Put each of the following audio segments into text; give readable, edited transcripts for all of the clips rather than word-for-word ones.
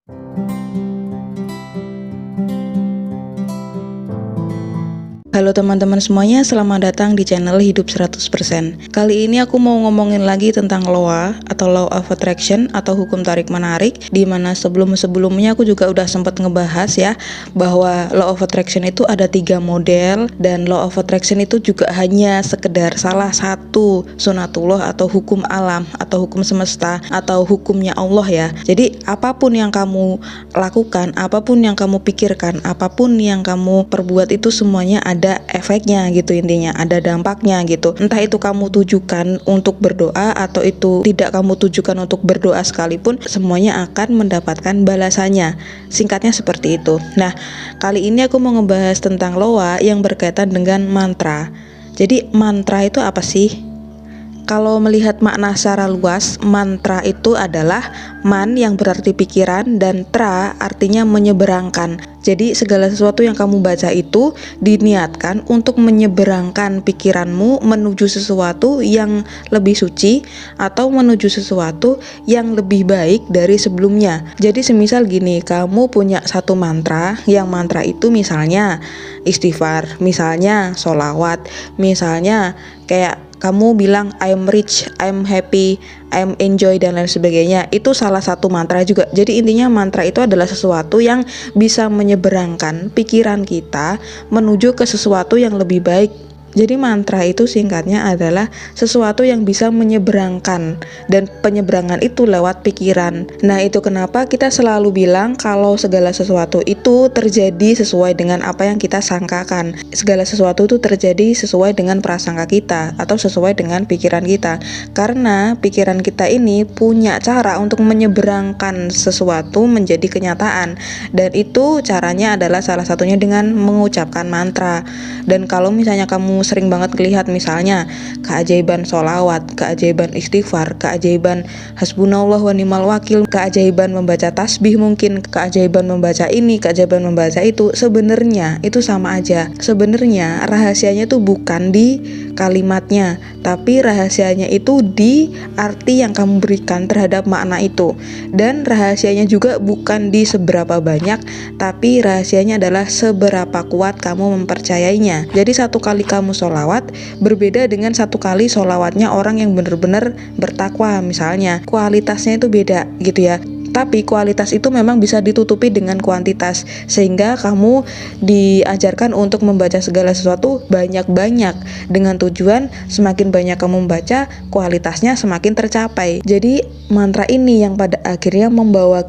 Halo teman-teman semuanya, selamat datang di channel Hidup 100%. Kali ini aku mau ngomongin lagi tentang LOA atau Law of Attraction atau hukum tarik menarik, dimana sebelumnya aku juga udah sempat ngebahas ya bahwa Law of Attraction itu ada 3 model, dan Law of Attraction itu juga hanya sekedar salah satu sunatullah atau hukum alam atau hukum semesta atau hukumnya Allah ya. Jadi apapun yang kamu lakukan, apapun yang kamu pikirkan, apapun yang kamu perbuat itu semuanya ada efeknya gitu, intinya ada dampaknya gitu. Entah itu kamu tujukan untuk berdoa atau itu tidak kamu tujukan untuk berdoa sekalipun, semuanya akan mendapatkan balasannya. Singkatnya seperti itu. Nah, kali ini aku mau ngebahas tentang loa yang berkaitan dengan mantra. Jadi mantra itu apa sih? Kalau melihat makna secara luas, mantra itu adalah man yang berarti pikiran dan tra artinya menyeberangkan. Jadi segala sesuatu yang kamu baca itu diniatkan untuk menyeberangkan pikiranmu menuju sesuatu yang lebih suci atau menuju sesuatu yang lebih baik dari sebelumnya. Jadi semisal gini, kamu punya satu mantra, yang mantra itu misalnya istighfar, misalnya sholawat, misalnya kayak kamu bilang I'm rich, I'm happy, I'm enjoy dan lain sebagainya. Itu salah satu mantra juga. Jadi intinya mantra itu adalah sesuatu yang bisa menyeberangkan pikiran kita menuju ke sesuatu yang lebih baik. Jadi mantra itu singkatnya adalah sesuatu yang bisa menyeberangkan, dan penyeberangan itu lewat pikiran. Nah, itu kenapa kita selalu bilang kalau segala sesuatu itu terjadi sesuai dengan apa yang kita sangkakan. Segala sesuatu itu terjadi sesuai dengan prasangka kita atau sesuai dengan pikiran kita. Karena pikiran kita ini punya cara untuk menyeberangkan sesuatu menjadi kenyataan. Dan itu caranya adalah salah satunya dengan mengucapkan mantra. Dan kalau misalnya kamu sering banget lihat misalnya keajaiban sholawat, keajaiban istighfar, keajaiban hasbunallah wa ni'mal wakil, keajaiban membaca tasbih, mungkin keajaiban membaca ini, keajaiban membaca itu, sebenarnya itu sama aja. Sebenarnya rahasianya tuh bukan di kalimatnya, tapi rahasianya itu di arti yang kamu berikan terhadap makna itu. Dan rahasianya juga bukan di seberapa banyak, tapi rahasianya adalah seberapa kuat kamu mempercayainya. Jadi satu kali kamu sholawat berbeda dengan satu kali sholawatnya orang yang benar-benar bertakwa misalnya. Kualitasnya itu beda gitu ya. Tapi kualitas itu memang bisa ditutupi dengan kuantitas, sehingga kamu diajarkan untuk membaca segala sesuatu banyak-banyak dengan tujuan semakin banyak kamu membaca, kualitasnya semakin tercapai. Jadi mantra ini yang pada akhirnya membawa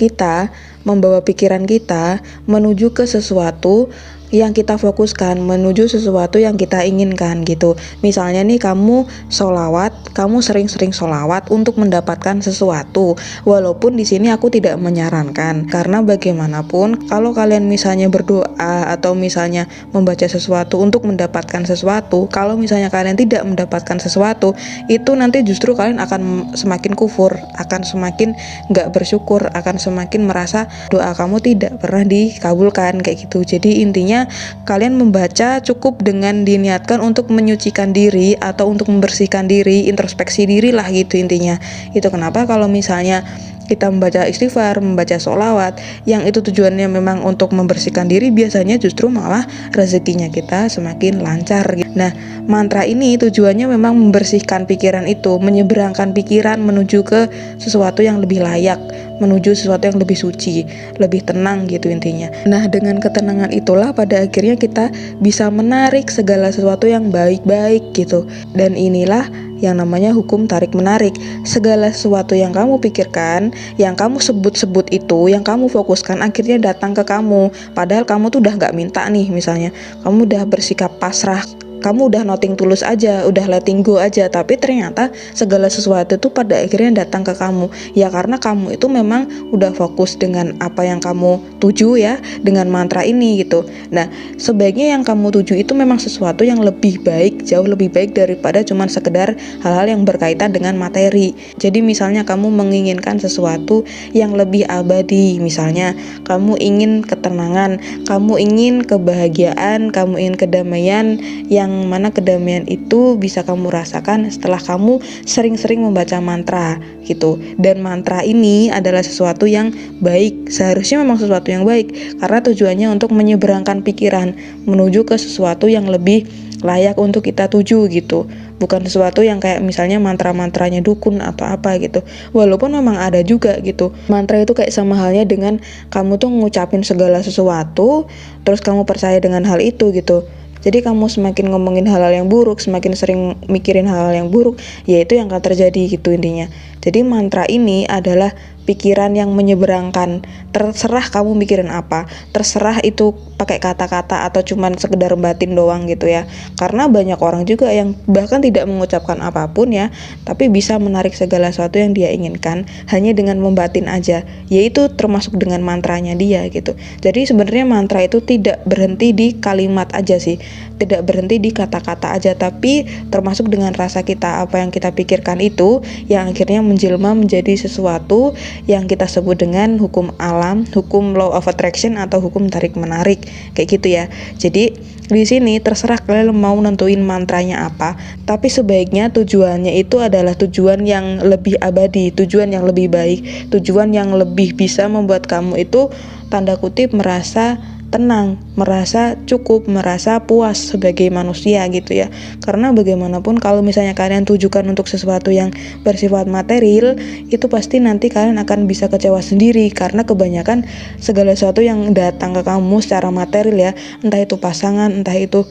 pikiran kita menuju ke sesuatu yang kita fokuskan, menuju sesuatu yang kita inginkan gitu. Misalnya nih kamu sholawat, kamu sering-sering sholawat untuk mendapatkan sesuatu. Walaupun di sini aku tidak menyarankan, karena bagaimanapun kalau kalian misalnya berdoa atau misalnya membaca sesuatu untuk mendapatkan sesuatu, kalau misalnya kalian tidak mendapatkan sesuatu, itu nanti justru kalian akan semakin kufur, akan semakin gak bersyukur, akan semakin merasa doa kamu tidak pernah dikabulkan kayak gitu. Jadi intinya kalian membaca cukup dengan diniatkan untuk menyucikan diri atau untuk membersihkan diri, introspeksi diri lah gitu intinya. Itu kenapa kalau misalnya kita membaca istighfar, membaca sholawat, yang itu tujuannya memang untuk membersihkan diri, biasanya justru malah rezekinya kita semakin lancar. Nah, mantra ini tujuannya memang membersihkan pikiran itu, menyeberangkan pikiran menuju ke sesuatu yang lebih layak, menuju sesuatu yang lebih suci, lebih tenang gitu intinya. Nah, dengan ketenangan itulah pada akhirnya kita bisa menarik segala sesuatu yang baik-baik gitu. Dan inilah yang namanya hukum tarik menarik. Segala sesuatu yang kamu pikirkan, yang kamu sebut-sebut itu, yang kamu fokuskan akhirnya datang ke kamu. Padahal kamu tuh udah gak minta nih, misalnya kamu udah bersikap pasrah, kamu udah nothing tulus aja, udah letting go aja, tapi ternyata segala sesuatu itu pada akhirnya datang ke kamu. Ya karena kamu itu memang udah fokus dengan apa yang kamu tuju ya, dengan mantra ini gitu. Nah, sebaiknya yang kamu tuju itu memang sesuatu yang lebih baik, jauh lebih baik daripada cuman sekedar hal-hal yang berkaitan dengan materi. Jadi misalnya kamu menginginkan sesuatu yang lebih abadi, misalnya kamu ingin ketenangan, kamu ingin kebahagiaan, kamu ingin kedamaian yang yang mana kedamaian itu bisa kamu rasakan setelah kamu sering-sering membaca mantra gitu. Dan mantra ini adalah sesuatu yang baik, seharusnya memang sesuatu yang baik, karena tujuannya untuk menyeberangkan pikiran menuju ke sesuatu yang lebih layak untuk kita tuju gitu. Bukan sesuatu yang kayak misalnya mantra-mantranya dukun atau apa gitu. Walaupun memang ada juga gitu. Mantra itu kayak sama halnya dengan kamu tuh ngucapin segala sesuatu, terus kamu percaya dengan hal itu gitu. Jadi kamu semakin ngomongin hal-hal yang buruk, semakin sering mikirin hal-hal yang buruk, ya itu yang akan terjadi gitu intinya. Jadi mantra ini adalah pikiran yang menyeberangkan. Terserah kamu mikirin apa, terserah itu pakai kata-kata atau cuman sekedar batin doang gitu ya. Karena banyak orang juga yang bahkan tidak mengucapkan apapun ya, tapi bisa menarik segala sesuatu yang dia inginkan hanya dengan membatin aja, yaitu termasuk dengan mantranya dia gitu. Jadi sebenarnya mantra itu tidak berhenti di kalimat aja sih, tidak berhenti di kata-kata aja, tapi termasuk dengan rasa kita, apa yang kita pikirkan itu yang akhirnya menjelma menjadi sesuatu yang kita sebut dengan hukum alam, hukum law of attraction atau hukum tarik menarik kayak gitu ya. Jadi di sini terserah kalian mau nentuin mantranya apa, tapi sebaiknya tujuannya itu adalah tujuan yang lebih abadi, tujuan yang lebih baik, tujuan yang lebih bisa membuat kamu itu tanda kutip merasa tenang, merasa cukup, merasa puas sebagai manusia gitu ya. Karena bagaimanapun kalau misalnya kalian tujukan untuk sesuatu yang bersifat material, itu pasti nanti kalian akan bisa kecewa sendiri, karena kebanyakan segala sesuatu yang datang ke kamu secara material ya, entah itu pasangan, entah itu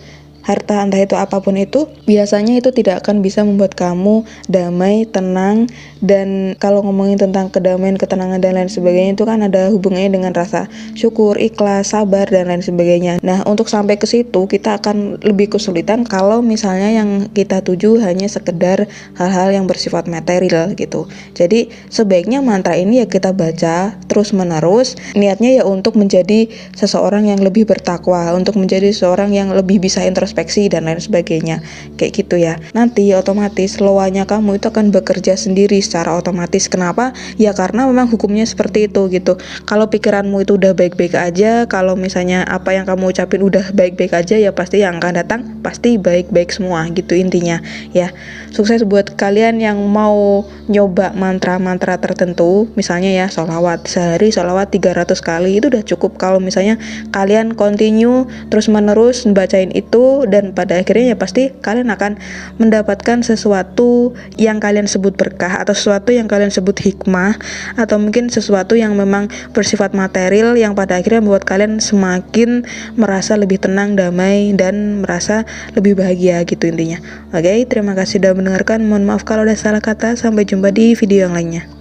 harta, entah itu apapun itu, biasanya itu tidak akan bisa membuat kamu damai, tenang. Dan kalau ngomongin tentang kedamaian, ketenangan dan lain sebagainya, itu kan ada hubungannya dengan rasa syukur, ikhlas, sabar dan lain sebagainya. Nah, untuk sampai ke situ kita akan lebih kesulitan kalau misalnya yang kita tuju hanya sekedar hal-hal yang bersifat material gitu. Jadi sebaiknya mantra ini ya kita baca terus menerus, niatnya ya untuk menjadi seseorang yang lebih bertakwa, untuk menjadi seseorang yang lebih bisa introspeksi dan lain sebagainya kayak gitu ya. Nanti otomatis lowanya kamu itu akan bekerja sendiri secara otomatis. Kenapa? Ya karena memang hukumnya seperti itu gitu. Kalau pikiranmu itu udah baik-baik aja, kalau misalnya apa yang kamu ucapin udah baik-baik aja, ya pasti yang akan datang pasti baik-baik semua gitu intinya ya. Sukses buat kalian yang mau nyoba mantra-mantra tertentu, misalnya ya sholawat, sehari sholawat 300 kali itu udah cukup. Kalau misalnya kalian continue terus menerus bacain itu, dan pada akhirnya ya pasti kalian akan mendapatkan sesuatu yang kalian sebut berkah, atau sesuatu yang kalian sebut hikmah, atau mungkin sesuatu yang memang bersifat material yang pada akhirnya membuat kalian semakin merasa lebih tenang, damai, dan merasa lebih bahagia gitu intinya. Oke, terima kasih sudah mendengarkan. Mohon maaf kalau ada salah kata. Sampai jumpa di video yang lainnya.